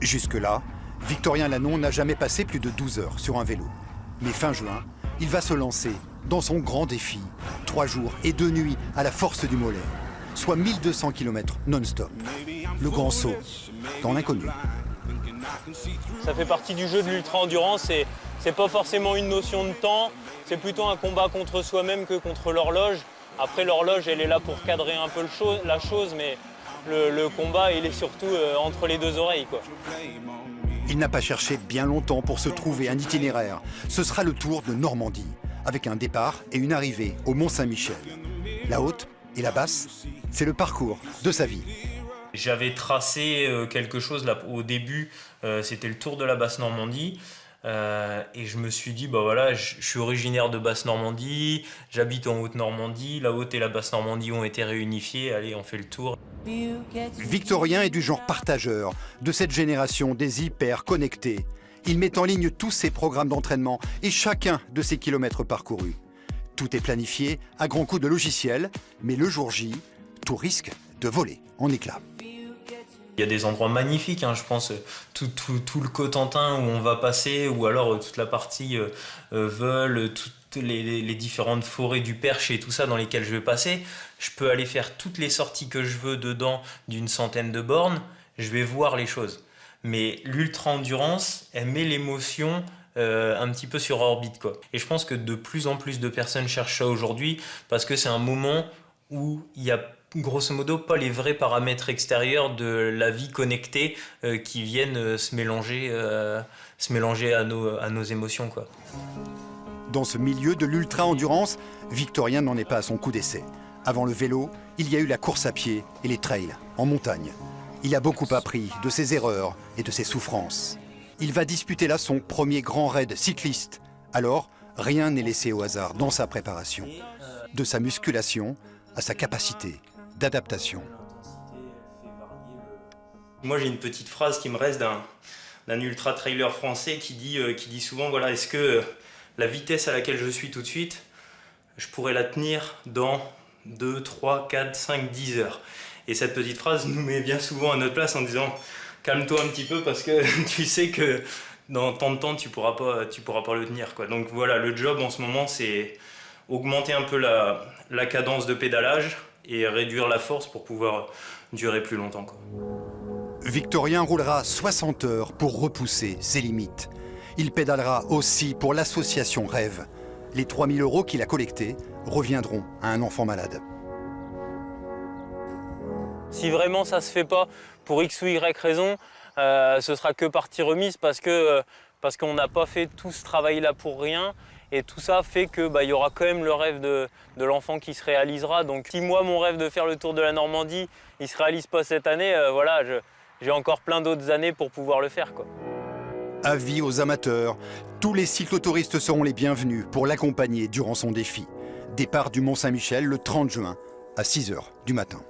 Jusque-là, Victorien Lannon n'a jamais passé plus de 12 heures sur un vélo. Mais fin juin, il va se lancer dans son grand défi. 3 jours et 2 nuits à la force du mollet, soit 1200 km non-stop. Le grand saut dans l'inconnu. Ça fait partie du jeu de l'ultra-endurance et c'est pas forcément une notion de temps, c'est plutôt un combat contre soi-même que contre l'horloge. Après, l'horloge, elle est là pour cadrer un peu la chose, mais le combat, il est surtout entre les deux oreilles, quoi. Il n'a pas cherché bien longtemps pour se trouver un itinéraire. Ce sera le Tour de Normandie, avec un départ et une arrivée au Mont-Saint-Michel. La haute et la basse, c'est le parcours de sa vie. J'avais tracé quelque chose là au début, c'était le Tour de la Basse-Normandie. Et je me suis dit, bah voilà, je suis originaire de Basse-Normandie, j'habite en Haute-Normandie, la Haute et la Basse-Normandie ont été réunifiées, allez, on fait le tour. Victorien est du genre partageur, de cette génération des hyper connectés. Il met en ligne tous ses programmes d'entraînement et chacun de ses kilomètres parcourus. Tout est planifié à grands coups de logiciel, mais le jour J, tout risque de voler en éclats. Il y a des endroits magnifiques, hein, je pense, tout le Cotentin où on va passer, ou alors toute la partie Veule, toutes les différentes forêts du Perche et tout ça dans lesquelles je vais passer. Je peux aller faire toutes les sorties que je veux dedans d'une centaine de bornes, je vais voir les choses. Mais l'ultra-endurance, elle met l'émotion un petit peu sur orbite, quoi. Et je pense que de plus en plus de personnes cherchent ça aujourd'hui parce que c'est un moment où il y a grosso modo pas les vrais paramètres extérieurs de la vie connectée qui viennent se mélanger à nos émotions, quoi. Dans ce milieu de l'ultra-endurance, Victorien n'en est pas à son coup d'essai. Avant le vélo, il y a eu la course à pied et les trails en montagne. Il a beaucoup appris de ses erreurs et de ses souffrances. Il va disputer là son premier grand raid cycliste. Alors, rien n'est laissé au hasard dans sa préparation. De sa musculation à sa capacité d'adaptation. Moi, j'ai une petite phrase qui me reste d'un ultra-trailer français qui dit souvent, voilà, est-ce que la vitesse à laquelle je suis tout de suite, je pourrais la tenir dans 2, 3, 4, 5, 10 heures. Et cette petite phrase nous met bien souvent à notre place en disant calme-toi un petit peu parce que tu sais que dans tant de temps tu pourras pas le tenir, quoi. Donc voilà, le job en ce moment c'est augmenter un peu la cadence de pédalage et réduire la force pour pouvoir durer plus longtemps, quoi. Victorien roulera 60 heures pour repousser ses limites. Il pédalera aussi pour l'association Rêve. Les 3 000 € qu'il a collectés reviendront à un enfant malade. Si vraiment ça se fait pas pour X ou Y raison, ce sera que partie remise parce qu'on n'a pas fait tout ce travail-là pour rien. Et tout ça fait que y aura quand même le rêve de l'enfant qui se réalisera. Donc si moi, mon rêve de faire le Tour de la Normandie, il se réalise pas cette année, voilà, j'ai encore plein d'autres années pour pouvoir le faire, quoi. Avis aux amateurs, tous les cyclotouristes seront les bienvenus pour l'accompagner durant son défi. Départ du Mont-Saint-Michel le 30 juin à 6 h du matin.